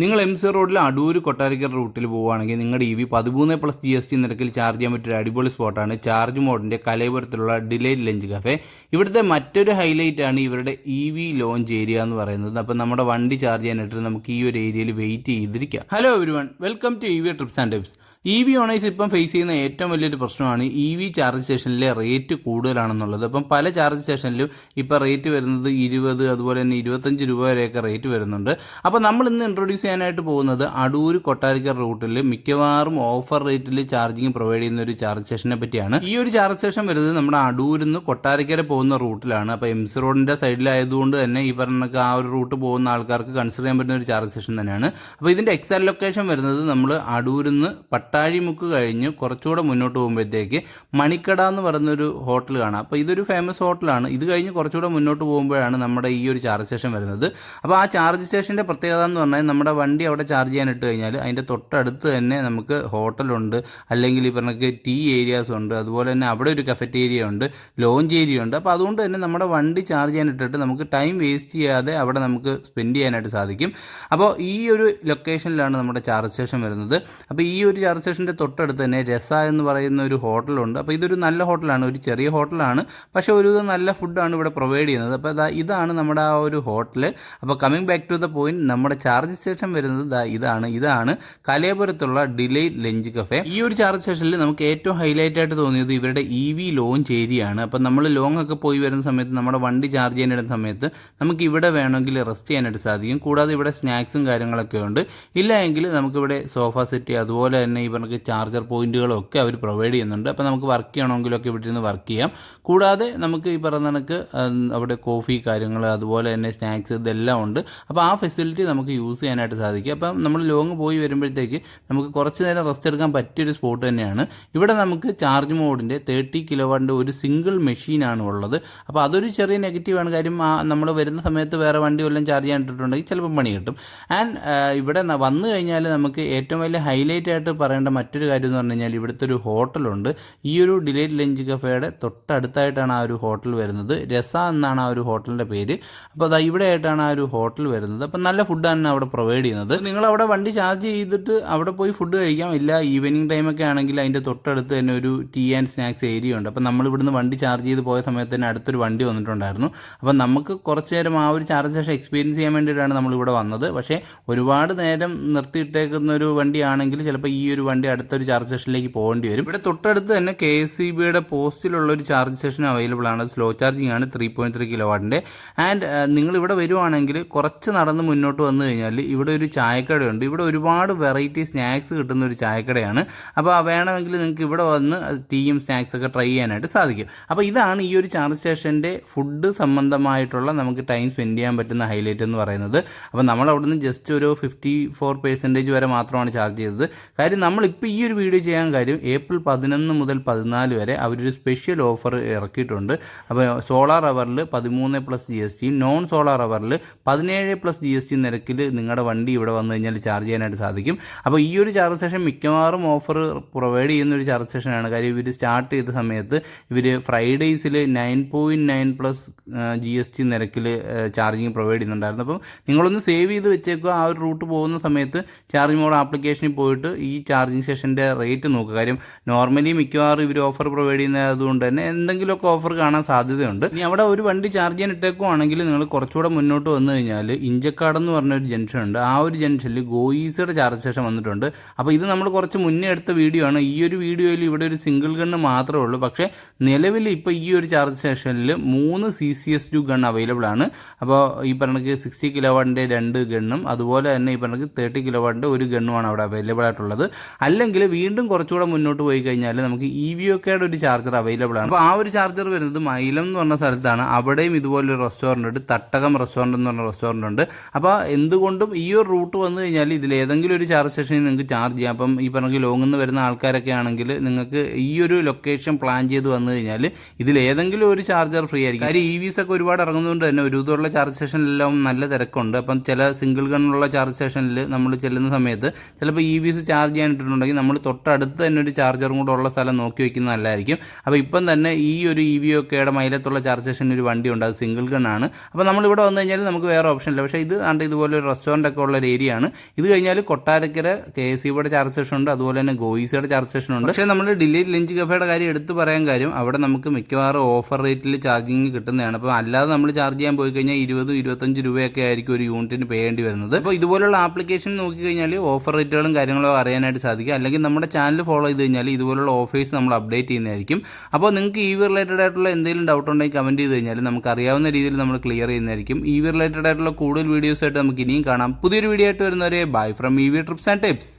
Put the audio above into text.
നിങ്ങൾ എം.സി. റോഡിൽ അടൂർ കൊട്ടാരക്കര റൂട്ടിൽ പോവുകയാണെങ്കിൽ നിങ്ങളുടെ ഇ.വി 13+ GST നിരക്കിൽ ചാർജ് ചെയ്യാൻ പറ്റിയ അടിപൊളി സ്പോട്ടാണ് ചാർജ് മോഡിൻ്റെ കലയപുരത്തിലുള്ള ഡിലൈറ്റ് ലഞ്ച് കഫേ. ഇവിടുത്തെ മറ്റൊരു ഹൈലൈറ്റ് ആണ് ഇവരുടെ ഇ.വി ലോഞ്ച് ഏരിയ എന്ന് പറയുന്നത്. അപ്പോൾ നമ്മുടെ വണ്ടി ചാർജ് ചെയ്യാനായിട്ട് നമുക്ക് ഈ ഒരു ഏരിയയിൽ വെയിറ്റ് ചെയ്തിരിക്കാം. Hello everyone, welcome to EV trips and tips. EV owners ഇപ്പം ഫേസ് ചെയ്യുന്ന ഏറ്റവും വലിയൊരു പ്രശ്നമാണ് ഇ.വി ചാർജ് സ്റ്റേഷനിലെ റേറ്റ് കൂടുതലാണെന്നുള്ളത്. അപ്പം പല ചാർജ് സ്റ്റേഷനിലും ഇപ്പോൾ റേറ്റ് വരുന്നത് 20, അതുപോലെ തന്നെ 25 രൂപ വരെയൊക്കെ റേറ്റ് വരുന്നുണ്ട്. അപ്പോൾ നമ്മൾ ഇന്ന് ഇൻട്രൊഡ്യൂസ് ചെയ്യാനായിട്ട് പോകുന്നത് അടൂർ കൊട്ടാരക്കര റൂട്ടിൽ മിക്കവാറും ഓഫർ റേറ്റിൽ ചാർജിങ് പ്രൊവൈഡ് ചെയ്യുന്ന ഒരു ചാർജ് സ്റ്റേഷനെ പറ്റിയാണ്. ഈ ഒരു ചാർജ് സ്റ്റേഷൻ വരുന്നത് നമ്മുടെ അടൂരിൽ നിന്ന് കൊട്ടാരക്കര പോകുന്ന റൂട്ടിലാണ്. അപ്പോൾ എം.സി. റോഡിൻ്റെ സൈഡിലായതുകൊണ്ട് തന്നെ ഈ പറഞ്ഞ ആ ഒരു റൂട്ട് പോകുന്ന ആൾക്കാർക്ക് കൺസിഡർ ചെയ്യാൻ പറ്റുന്ന ഒരു ചാർജ് സ്റ്റേഷൻ തന്നെയാണ്. അപ്പോൾ ഇതിൻ്റെ എക്സാക്ട് ലൊക്കേഷൻ വരുന്നത് നമ്മൾ അടൂരിൽ നിന്ന് പട്ടാഴിമുക്ക് കഴിഞ്ഞ് കുറച്ചുകൂടെ മുന്നോട്ട് പോകുമ്പോഴത്തേക്ക് മണിക്കട എന്ന് പറയുന്നൊരു ഹോട്ടൽ കാണാം. അപ്പോൾ ഇതൊരു ഫേമസ് ഹോട്ടലാണ്. ഇത് കഴിഞ്ഞ് കുറച്ചുകൂടെ മുന്നോട്ട് പോകുമ്പോഴാണ് നമ്മുടെ ഈ ഒരു ചാർജ് സ്റ്റേഷൻ വരുന്നത്. അപ്പോൾ ആ ചാർജ് സ്റ്റേഷൻ്റെ പ്രത്യേകത എന്ന് പറഞ്ഞാൽ നമ്മുടെ വണ്ടി അവിടെ ചാർജ് ചെയ്യാൻ ഇട്ട് കഴിഞ്ഞാൽ അതിൻ്റെ തൊട്ടടുത്ത് തന്നെ നമുക്ക് ഹോട്ടലുണ്ട്, അല്ലെങ്കിൽ ഈ പറഞ്ഞ ടീ ഏരിയാസ് ഉണ്ട്, അതുപോലെ തന്നെ അവിടെ ഒരു കഫറ്റേരിയ ഉണ്ട്, ലോഞ്ച് ഏരിയ ഉണ്ട്. അപ്പോൾ അതുകൊണ്ട് തന്നെ നമ്മുടെ വണ്ടി ചാർജ് ചെയ്യാൻ ഇട്ടിട്ട് നമുക്ക് ടൈം വേസ്റ്റ് ചെയ്യാതെ അവിടെ നമുക്ക് സ്പെൻഡ് ചെയ്യാനായിട്ട് സാധിക്കും. അപ്പോൾ ഈ ഒരു ലൊക്കേഷനിലാണ് നമ്മുടെ ചാർജ് സ്റ്റേഷൻ വരുന്നത്. അപ്പോൾ ഈ ഒരു ചാർജ് സ്റ്റേഷൻ്റെ തൊട്ടടുത്ത് തന്നെ രസ എന്ന് പറയുന്ന ഒരു ഹോട്ടലുണ്ട്. അപ്പോൾ ഇതൊരു നല്ല ഹോട്ടലാണ്, ഒരു ചെറിയ ഹോട്ടലാണ്, പക്ഷേ ഒരു നല്ല ഫുഡാണ് ഇവിടെ പ്രൊവൈഡ് ചെയ്യുന്നത്. അപ്പോൾ ഇതാണ് നമ്മുടെ ആ ഒരു ഹോട്ടൽ. അപ്പോൾ coming back to the point, നമ്മുടെ ചാർജ് സ്റ്റേഷൻ വരുന്നത് ഇതാണ് കലയപുരത്തുള്ള ഡിലൈറ്റ് ലഞ്ച് കഫേ. ഈ ഒരു ചാർജ് സ്റ്റേഷനിൽ നമുക്ക് ഏറ്റവും ഹൈലൈറ്റ് ആയിട്ട് തോന്നിയത് ഇവരുടെ ഇ.വി ലോഞ്ച് ഏരിയ ആണ്. അപ്പോൾ നമ്മൾ ലോങ് ഒക്കെ പോയി വരുന്ന സമയത്ത് നമ്മുടെ വണ്ടി ചാർജ് ചെയ്യാനിടുന്ന സമയത്ത് നമുക്ക് ഇവിടെ വേണമെങ്കിൽ റെസ്റ്റ് ചെയ്യാനായിട്ട് സാധിക്കും. കൂടാതെ ഇവിടെ സ്നാക്സും കാര്യങ്ങളൊക്കെ ഉണ്ട്. ഇല്ല എങ്കിൽ നമുക്കിവിടെ സോഫ സെറ്റ്, അതുപോലെ തന്നെ ഈ പറഞ്ഞ ചാർജർ പോയിന്റുകളും ഒക്കെ അവർ പ്രൊവൈഡ് ചെയ്യുന്നുണ്ട്. അപ്പോൾ നമുക്ക് വർക്ക് ചെയ്യണമെങ്കിലൊക്കെ ഇവിടെ നിന്ന് വർക്ക് ചെയ്യാം. കൂടാതെ നമുക്ക് ഈ പറഞ്ഞ കണക്ക് അവിടെ കോഫി കാര്യങ്ങൾ, അതുപോലെ തന്നെ സ്നാക്സ്, ഇതെല്ലാം ഉണ്ട്. അപ്പോൾ ആ ഫെസിലിറ്റി നമുക്ക് യൂസ് ചെയ്യാനായിട്ട് സാധിക്കും. അപ്പം നമ്മൾ ലോങ് പോയി വരുമ്പോഴത്തേക്ക് നമുക്ക് കുറച്ച് നേരം റെസ്റ്റ് എടുക്കാൻ പറ്റിയൊരു സ്പോട്ട് തന്നെയാണ്. ഇവിടെ നമുക്ക് ചാർജ് മോഡിൻ്റെ 30 കിലോവാട്ടിൻ്റെ ഒരു സിംഗിൾ മെഷീനാണ് ഉള്ളത്. അപ്പോൾ അതൊരു ചെറിയ നെഗറ്റീവാണ്. കാര്യം നമ്മൾ വരുന്ന സമയത്ത് വേറെ വണ്ടി വല്ലതും ചാർജ് ചെയ്യാൻ ഇട്ടിട്ടുണ്ടെങ്കിൽ ചിലപ്പോൾ പണി കിട്ടും. ആൻഡ് ഇവിടെ വന്നു കഴിഞ്ഞാൽ നമുക്ക് ഏറ്റവും വലിയ ഹൈലൈറ്റ് ആയിട്ട് പറയേണ്ട മറ്റൊരു കാര്യം എന്ന് പറഞ്ഞു കഴിഞ്ഞാൽ ഇവിടുത്തെ ഒരു ഹോട്ടലുണ്ട്. ഈ ഒരു ഡിലൈറ്റ് ലഞ്ച് കഫേയുടെ തൊട്ടടുത്തായിട്ടാണ് ആ ഒരു ഹോട്ടൽ വരുന്നത്. രസ എന്നാണ് ആ ഒരു ഹോട്ടലിൻ്റെ പേര്. അപ്പോൾ ഇവിടെ ആയിട്ടാണ് ആ ഒരു ഹോട്ടൽ വരുന്നത്. അപ്പം നല്ല ഫുഡാണ് അവിടെ പ്രൊവൈഡ് ചെയ്യുന്നത്. നിങ്ങൾ അവിടെ വണ്ടി ചാർജ് ചെയ്തിട്ട് അവിടെ പോയി ഫുഡ് കഴിക്കാം. ഇല്ല ഈവനിങ് ടൈമൊക്കെ ആണെങ്കിൽ അതിൻ്റെ തൊട്ടടുത്ത് തന്നെ ഒരു ടീ ആൻഡ് സ്നാക്സ് ഏരിയ ഉണ്ട്. അപ്പം നമ്മൾ ഇവിടുന്ന് വണ്ടി ചാർജ് ചെയ്ത് പോയ സമയത്ത് തന്നെ അടുത്തൊരു വണ്ടി വന്നിട്ടുണ്ടായിരുന്നു. അപ്പം നമുക്ക് കുറച്ച് നേരം ആ ഒരു ചാർജ് സ്റ്റേഷൻ എക്സ്പീരിയൻസ് ചെയ്യാൻ വേണ്ടിയിട്ടാണ് നമ്മളിവിടെ വന്നത്. പക്ഷേ ഒരുപാട് നേരം നിർത്തിയിട്ടേക്കുന്ന ഒരു വണ്ടിയാണെങ്കിൽ ചിലപ്പോൾ ഈ ഒരു വണ്ടി അടുത്തൊരു ചാർജ് സ്റ്റേഷനിലേക്ക് പോകേണ്ടി വരും. ഇവിടെ തൊട്ടടുത്ത് തന്നെ KSEBയുടെ പോസ്റ്റിലുള്ള ഒരു ചാർജ് സ്റ്റേഷൻ അവൈലബിൾ ആണ്. സ്ലോ ചാർജിങ് ആണ്, 3.3 കിലോവാട്ടിൻ്റെ. ആൻഡ് നിങ്ങളിവിടെ വരുവാണെങ്കിൽ കുറച്ച് നടന്ന് മുന്നോട്ട് വന്നു കഴിഞ്ഞാൽ ഇവിടെ ഒരു ചായക്കടയുണ്ട്. ഇവിടെ ഒരുപാട് വെറൈറ്റി സ്നാക്സ് കിട്ടുന്ന ഒരു ചായക്കടയാണ്. അപ്പോൾ വേണമെങ്കിൽ നിങ്ങൾക്ക് ഇവിടെ വന്ന് ടീയും സ്നാക്സൊക്കെ ട്രൈ ചെയ്യാനായിട്ട് സാധിക്കും. അപ്പോൾ ഇതാണ് ഈ ഒരു ചാർജ് സ്റ്റേഷൻ്റെ ഫുഡ് സംബന്ധമായിട്ടുള്ള നമുക്ക് ടൈം സ്പെൻഡ് ചെയ്യാൻ പറ്റുന്ന ഹൈലൈറ്റ് എന്ന് പറയുന്നത്. അപ്പോൾ നമ്മൾ അവിടുന്ന് ജസ്റ്റ് ഒരു 54% വരെ മാത്രമാണ് ചാർജ് ചെയ്തത്. കാര്യം നമ്മളിപ്പോൾ ഈ ഒരു വീഡിയോ ചെയ്യാൻ കാര്യം ഏപ്രിൽ 11 മുതൽ 14 വരെ അവരൊരു സ്പെഷ്യൽ ഓഫർ ഇറക്കിയിട്ടുണ്ട്. അപ്പോൾ സോളാർ അവറിൽ 13+ GST, നോൺ സോളാർ അവറിൽ 17+ GST നിരക്കിൽ നിങ്ങളുടെ വണ്ടി ഇവിടെ വന്നു കഴിഞ്ഞാൽ ചാർജ് ചെയ്യാനായിട്ട് സാധിക്കും. അപ്പോൾ ഈ ഒരു ചാർജ് സ്റ്റേഷൻ മിക്കവാറും ഓഫർ പ്രൊവൈഡ് ചെയ്യുന്ന ഒരു ചാർജ് സ്റ്റേഷനാണ്. കാര്യം ഇവർ സ്റ്റാർട്ട് ചെയ്ത സമയത്ത് ഇവർ ഫ്രൈഡേയ്സിൽ 9.9+ GST നിരക്കിൽ ചാർജിങ് പ്രൊവൈഡ് ചെയ്യുന്നുണ്ടായിരുന്നു. അപ്പം നിങ്ങളൊന്ന് സേവ് ചെയ്ത് വെച്ചേക്കുക. ആ ഒരു റൂട്ട് പോകുന്ന സമയത്ത് ചാർജിങ് മോഡ് ആപ്ലിക്കേഷനിൽ പോയിട്ട് ഈ ചാർജിങ് സ്റ്റേഷൻ്റെ റേറ്റ് നോക്കുക. കാര്യം നോർമലി മിക്കവാറും ഇവർ ഓഫർ പ്രൊവൈഡ് ചെയ്യുന്നതുകൊണ്ട് തന്നെ എന്തെങ്കിലുമൊക്കെ ഓഫർ കാണാൻ സാധ്യതയുണ്ട്. ഇനി അവിടെ ഒരു വണ്ടി ചാർജ് ചെയ്യാൻ ഇട്ടേക്കുവാണെങ്കിൽ നിങ്ങൾ കുറച്ചുകൂടെ മുന്നോട്ട് വന്നു കഴിഞ്ഞാൽ ഇഞ്ചക്കാട് എന്ന് പറഞ്ഞൊരു ജംഗ്ഷൻ ഉണ്ട്. ആ ഒരു ജംഗ്ഷനിൽ ഗോയീസയുടെ ചാർജ് സ്റ്റേഷൻ വന്നിട്ടുണ്ട്. അപ്പോൾ ഇത് നമ്മൾ കുറച്ച് മുന്നേ എടുത്ത വീഡിയോ ആണ്. ഈ ഒരു വീഡിയോയിൽ ഇവിടെ ഒരു സിംഗിൾ ഗണ്ണ് മാത്രമേ ഉള്ളൂ. പക്ഷേ നിലവിൽ ഇപ്പോൾ ഈ ഒരു ചാർജ് സ്റ്റേഷനിൽ 3 CCS2 ഗൺ അവൈലബിൾ ആണ്. അപ്പോൾ ഈ പറഞ്ഞ 60 കിലോവാട്ടിൻ്റെ 2 ഗണ്ണും അതുപോലെ തന്നെ ഈ പറഞ്ഞ 30 കിലോവാട്ടിൻ്റെ ഒരു ഗണ്ണുമാണ് അവിടെ അവൈലബിൾ ആയിട്ടുള്ളത്. അല്ലെങ്കിൽ വീണ്ടും കുറച്ചുകൂടെ മുന്നോട്ട് പോയി കഴിഞ്ഞാൽ നമുക്ക് EVOKയുടെ ഒരു ചാർജർ അവൈലബിൾ ആണ്. അപ്പോൾ ആ ഒരു ചാർജർ വരുന്നത് മൈലം എന്ന് പറഞ്ഞ സ്ഥലത്താണ്. അവിടെയും ഇതുപോലൊരു റെസ്റ്റോറൻറ്റ് ഉണ്ട്, തട്ടകം റെസ്റ്റോറൻറ്റ് എന്ന് പറഞ്ഞ റെസ്റ്റോറൻറ്റ് ഉണ്ട്. അപ്പോൾ എന്തുകൊണ്ടും ഈ ഒരു റൂട്ട് വന്നു കഴിഞ്ഞാൽ ഇതിലേതെങ്കിലും ഒരു ചാർജ് സ്റ്റേഷനിൽ നിങ്ങൾക്ക് ചാർജ് ചെയ്യാം. അപ്പം ഈ പറഞ്ഞ ലോങ്ങിൽ നിന്ന് വരുന്ന ആൾക്കാരൊക്കെ ആണെങ്കിൽ നിങ്ങൾക്ക് ഈ ഒരു ലൊക്കേഷൻ പ്ലാൻ ചെയ്ത് വന്നു കഴിഞ്ഞാൽ ഇതിലേതെങ്കിലും ഒരു ചാർജർ ഫ്രീ ആയിരിക്കും. കാര്യം EVs ഒക്കെ ഒരുപാട് ഇറങ്ങുന്നതുകൊണ്ട് തന്നെ ഒരു ഇതുള്ള ചാർജ് സ്റ്റേഷനിലെല്ലാം നല്ല തിരക്കുണ്ട്. അപ്പം ചില സിംഗിൾ ഗണ്ണുള്ള ചാർജ് സ്റ്റേഷനിൽ നമ്മൾ ചെല്ലുന്ന സമയത്ത് ചിലപ്പോൾ EVs ചാർജ് ചെയ്യാനിട്ടുണ്ടെങ്കിൽ നമ്മൾ തൊട്ടടുത്ത് തന്നെ ഒരു ചാർജറും കൂടെ ഉള്ള സ്ഥലം നോക്കി വയ്ക്കുന്നത് നല്ലതായിരിക്കും. അപ്പോൾ ഇപ്പം തന്നെ ഈ ഒരു EVOKയുടെ മൈലത്തുള്ള ചാർജ് സ്റ്റേഷനിൽ ഒരു വണ്ടി ഉണ്ട്, അത് സിംഗിൾ ഗണ്ണാണ്. അപ്പോൾ നമ്മളിവിടെ വന്നു കഴിഞ്ഞാൽ നമുക്ക് വേറെ ഓപ്ഷൻ ഇല്ല. പക്ഷേ ഇത് ഇതുപോലെ ഒരു റെസ്റ്റോറൻ്റ് ഒക്കെ ഉള്ള ഒരു ഏരിയ ആണ്. ഇത് കഴിഞ്ഞാൽ കൊട്ടാരക്കര KSEBിയുടെ ചാർജ് സ്റ്റേഷൻ ഉണ്ട്, അതുപോലെ തന്നെ ഗോയിസയുടെ ചാർജ് സ്റ്റേഷൻ ഉണ്ട്. പക്ഷേ നമ്മൾ ഡിലൈറ്റ് ലഞ്ച് കഫേയുടെ കാര്യം എടുത്ത് പറയാൻ കാര്യം അവിടെ നമുക്ക് മിക്കവാറും ഓഫർ റേറ്റിൽ ചാർജിങ് കിട്ടുന്നതാണ്. അപ്പോൾ അല്ലാതെ നമ്മൾ ചാർജ് ചെയ്യാൻ പോയി കഴിഞ്ഞാൽ 20-25 രൂപയൊക്കെ ആയിരിക്കും ഒരു യൂണിറ്റിന് പേയേണ്ടി വരുന്നത്. അപ്പോൾ ഇതുപോലുള്ള ആപ്ലിക്കേഷൻ നോക്കിക്കഴിഞ്ഞാൽ ഓഫർ റേറ്റുകളും കാര്യങ്ങളും അറിയാനായിട്ട് സാധിക്കും. അല്ലെങ്കിൽ നമ്മുടെ ചാനൽ ഫോളോ ചെയ്ത് കഴിഞ്ഞാൽ ഇതുപോലുള്ള ഓഫേഴ്സ് നമ്മൾ അപ്ഡേറ്റ് ചെയ്യുന്നതായിരിക്കും. അപ്പോൾ നിങ്ങൾക്ക് EV റിലേറ്റഡ് ആയിട്ടുള്ള എന്തെങ്കിലും ഡൗട്ട് ഉണ്ടെങ്കിൽ കമൻറ്റ് ചെയ്ത് കഴിഞ്ഞാൽ നമുക്ക് അറിയാവുന്ന രീതിയിൽ നമ്മൾ ക്ലിയർ ചെയ്യുന്നതായിരിക്കും. EV റിലേറ്റഡ് ആയിട്ടുള്ള കൂടുതൽ വീഡിയോസ് ആയിട്ട് നമുക്ക് ഇനിയും കാണാം. പുതിയൊരു വീഡിയോ ആയിട്ട് വരുന്നവരെ bye from EV TRIPS and tips.